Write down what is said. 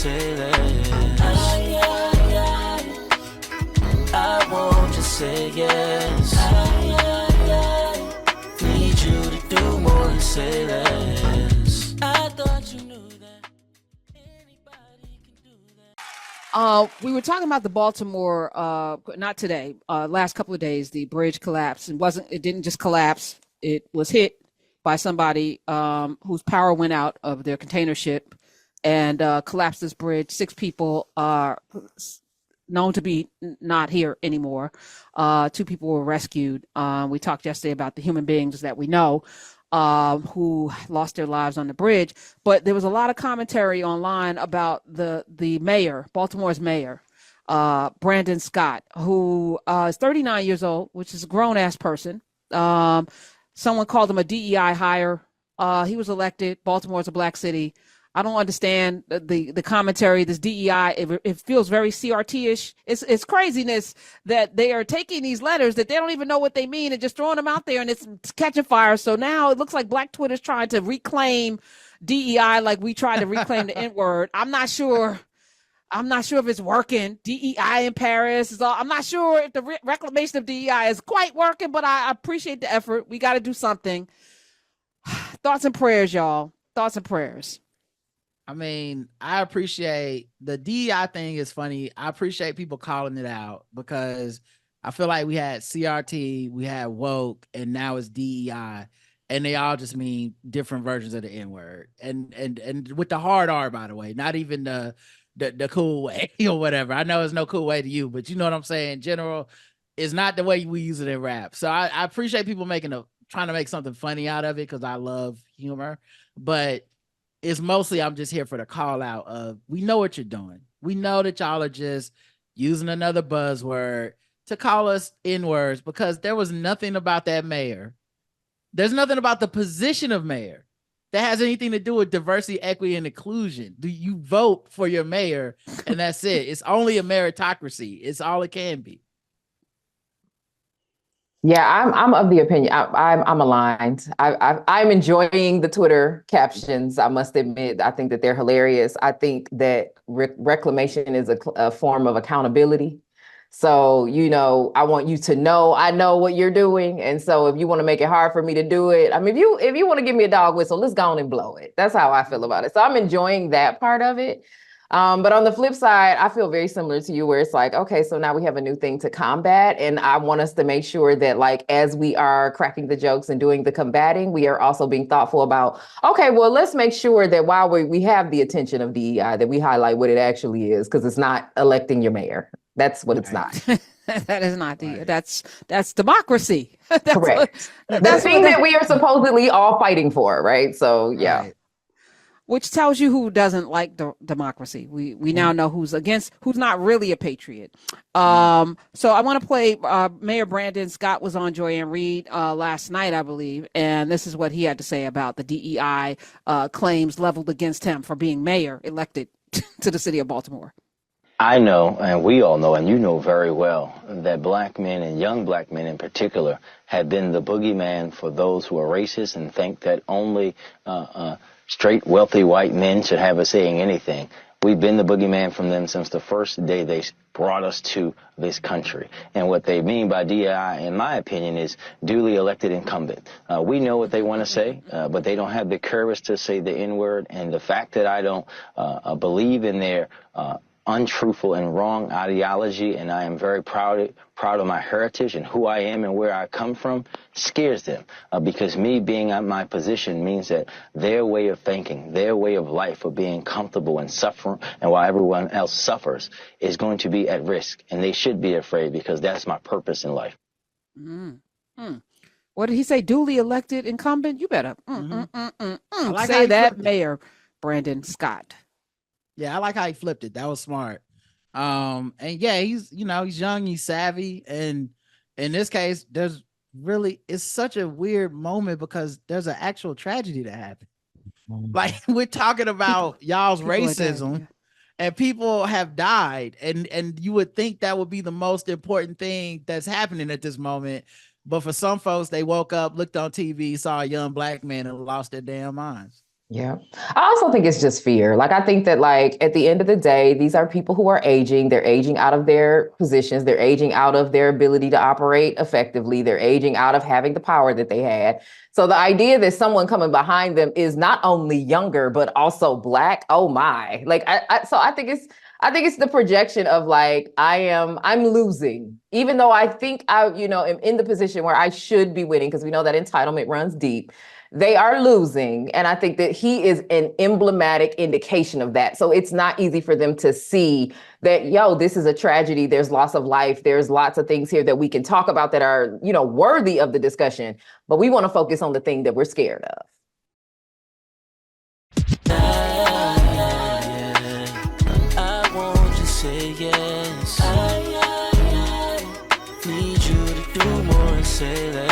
say less. I won't just say yes. Need you to do more than say less. I thought you knew that anybody can do that. We were talking about the Baltimore, not today, last couple of days, the bridge collapsed. It didn't just collapse. It was hit by somebody whose power went out of their container ship and collapsed this bridge. 6 people are known to be not here anymore. 2 people were rescued. We talked yesterday about the human beings that we know who lost their lives on the bridge. But there was a lot of commentary online about the mayor, Baltimore's mayor, Brandon Scott, who is 39 years old, which is a grown-ass person. Someone called him a DEI hire. He was elected. Baltimore's a black city. I don't understand the commentary. This DEI, it feels very CRT-ish. It's craziness that they are taking these letters that they don't even know what they mean and just throwing them out there, and it's catching fire. So now it looks like Black Twitter's trying to reclaim DEI like we tried to reclaim the N-word. I'm not sure if it's working. DEI in Paris is all. I'm not sure if the reclamation of DEI is quite working, but I appreciate the effort. We got to do something. Thoughts and prayers, y'all. Thoughts and prayers. I mean, I appreciate the DEI thing is funny. I appreciate people calling it out because I feel like we had CRT, we had woke, and now it's DEI, and they all just mean different versions of the N-word. And with the hard R, by the way, not even the cool way or whatever. I know it's no cool way to you, but you know what I'm saying? In general, it's not the way we use it in rap. So I appreciate people trying to make something funny out of it because I love humor, but it's mostly I'm just here for the call out of we know what you're doing. We know that y'all are just using another buzzword to call us N-words because there was nothing about that mayor. There's nothing about the position of mayor that has anything to do with diversity, equity, and inclusion. Do you vote for your mayor and that's it? It's only a meritocracy. It's all it can be. Yeah, I'm of the opinion. I'm aligned. I'm enjoying the Twitter captions. I must admit, I think that they're hilarious. I think that reclamation is a form of accountability. So, I want you to know I know what you're doing, and so if you want to make it hard for me to do it, I mean, if you want to give me a dog whistle, let's go on and blow it. That's how I feel about it. So I'm enjoying that part of it. But on the flip side, I feel very similar to you where it's like, okay, so now we have a new thing to combat. And I want us to make sure that like, as we are cracking the jokes and doing the combating, we are also being thoughtful about, okay, well, let's make sure that while we have the attention of DEI, that we highlight what it actually is, because it's not electing your mayor. That's what it's not. That is not that's democracy. That's correct. The thing that we are supposedly all fighting for, right? So, yeah. Right. Which tells you who doesn't like democracy. We now know who's not really a patriot. So I want to play Mayor Brandon Scott was on Joy and Reed last night, I believe, and this is what he had to say about the DEI claims leveled against him for being mayor elected to the city of Baltimore. I know, and we all know, and you know very well, that black men and young black men in particular have been the boogeyman for those who are racist and think that only straight, wealthy white men should have a say in anything. We've been the boogeyman from them since the first day they brought us to this country. And what they mean by DEI, in my opinion, is duly elected incumbent. We know what they want to say, but they don't have the courage to say the N-word. And the fact that I don't believe in their untruthful and wrong ideology, and I am very proud of my heritage and who I am and where I come from, scares them, because me being at my position means that their way of thinking, their way of life of being comfortable and suffering, and while everyone else suffers, is going to be at risk, and they should be afraid because that's my purpose in life. What did he say? Duly elected incumbent? You better like say that, Mayor Brandon Scott. Yeah, I like how he flipped it. That was smart. And yeah, he's young, he's savvy. And in this case, it's such a weird moment because there's an actual tragedy that happened. Like we're talking about y'all's racism and people have died. And you would think that would be the most important thing that's happening at this moment. But for some folks, they woke up, looked on TV, saw a young black man and lost their damn minds. Yeah. I also think it's just fear. Like, I think that, like, at the end of the day, these are people who are aging. They're aging out of their positions. They're aging out of their ability to operate effectively. They're aging out of having the power that they had. So the idea that someone coming behind them is not only younger, but also Black, oh my. Like, so I think it's the projection of, like, I'm losing, even though I think I, am in the position where I should be winning, because we know that entitlement runs deep. They are losing. And I think that he is an emblematic indication of that. So it's not easy for them to see that, yo, this is a tragedy. There's loss of life. There's lots of things here that we can talk about that are, worthy of the discussion. But we want to focus on the thing that we're scared of. I want you to say yes. I need you to do more and say less.